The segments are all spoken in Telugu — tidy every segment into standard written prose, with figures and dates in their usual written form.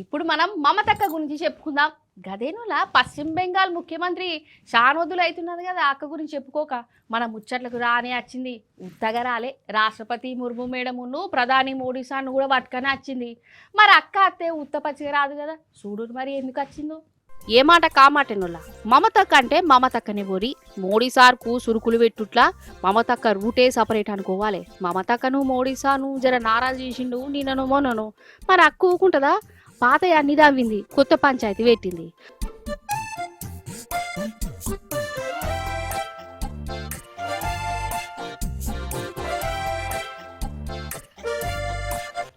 ఇప్పుడు మనం మమతక్క గురించి చెప్పుకుందాం. గదేనులా పశ్చిమ బెంగాల్ ముఖ్యమంత్రి షానోదులు అవుతున్నది కదా, అక్క గురించి చెప్పుకోక మన ముచ్చట్లకు రానే వచ్చింది. ఉత్తగా రాలే, రాష్ట్రపతి ముర్ము మేడమును ప్రధాని మోడీ సార్ను కూడా పట్టుకనే వచ్చింది. మరి అక్క అత్తే ఉత్తపచ్చిగా రాదు కదా, చూడు మరి ఎందుకు వచ్చిందో. ఏ మాట కామాటెనులా మమతక్క అంటే మమతక్కనే పోరి మోడీ సార్కు సురుకులు పెట్టుట్లా మమతక్క రూటే సపరేట్ అనుకోవాలి. మమతక్కను మోడీ సార్ను జర నారాజు చేసిండు నిన్నను మొన్నను. మరి అక్క ఊకుంటదా? పాత అన్ని దావింది, కొత్త పంచాయతీ పెట్టింది.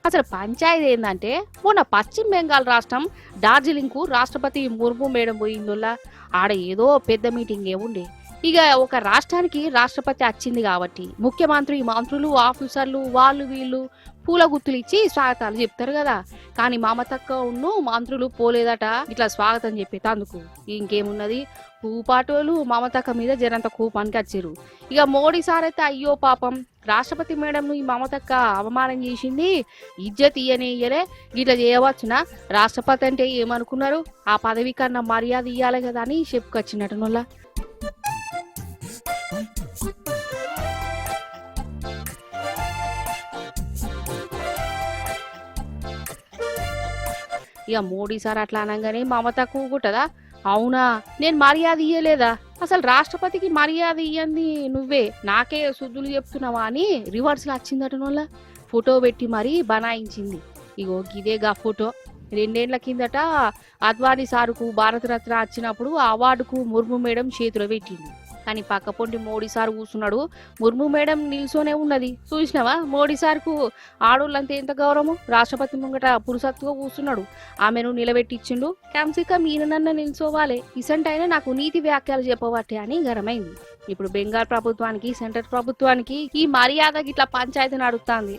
అసలు పంచాయతీ ఏంటంటే, మొన్న పశ్చిమ బెంగాల్ రాష్ట్రం డార్జిలింగ్కు రాష్ట్రపతి ముర్ము మేడం పోయిందోలా. ఆడ ఏదో పెద్ద మీటింగ్ ఏముండే. ఇక ఒక రాష్ట్రానికి రాష్ట్రపతి వచ్చింది కాబట్టి ముఖ్యమంత్రి, మంత్రులు, ఆఫీసర్లు వాళ్ళు వీళ్ళు పూల గుత్తులు ఇచ్చి స్వాగతాలు చెప్తారు కదా. కానీ మమతక్క ఉన్ను మంత్రులు పోలేదట ఇట్లా స్వాగతం చెప్పేటందుకు. ఇంకేమున్నది, పూపాటోలు మమతక్క మీద జరంత కోపానికి వచ్చారు. ఇక మోడీ సార్ అయితే అయ్యో పాపం రాష్ట్రపతి మేడంను ఈ మమతక్క అవమానం చేసింది, ఇజ్జత్ ఇయ్యలే, ఇట్లా చేయవచ్చునా, రాష్ట్రపతి అంటే ఏమనుకున్నారు, ఆ పదవి కన్నా మర్యాద ఇయ్యాలి కదా అని చెప్పుకొచ్చినట్టునోళ్ళ. ఇక మోడీ సార్ అట్లా అనగానే మమత కూకుంటదా, అవునా నేను మర్యాద ఇయ్యలేదా, అసలు రాష్ట్రపతికి మర్యాద ఇయ్యంది నువ్వే, నాకే శుద్ధులు చెప్తున్నావా అని రివర్స్లో వచ్చిందటనోళ్ళ. ఫోటో పెట్టి మరీ బనాయించింది. ఇగో గిదేగా ఫోటో. 2 ఏళ్ల కిందట అద్వానీ సారుకు భారతరత్న వచ్చినప్పుడు ఆ అవార్డుకు ముర్ము మేడం చేతిలో పెట్టింది. కానీ పక్కపొంటి మోడీ సార్ కూర్చున్నాడు, ముర్ము మేడం నిల్చోనే ఉన్నది. చూసినావా మోడీ సార్కు ఆడోళ్ళంతా ఎంత గౌరవం, రాష్ట్రపతి ముంగట పురుసత్తుగా కూర్చున్నాడు, ఆమెను నిలబెట్టిచ్చిండు. కమ్సికం ఈయనన్న నిల్చోవాలి, ఇసంటైనా నాకు నీతి వ్యాఖ్యలు చెప్పబట్టే అని గరమైంది. ఇప్పుడు బెంగాల్ ప్రభుత్వానికి, సెంట్రల్ ప్రభుత్వానికి ఈ మర్యాద గిట్లా పంచాయతీ నడుస్తుంది.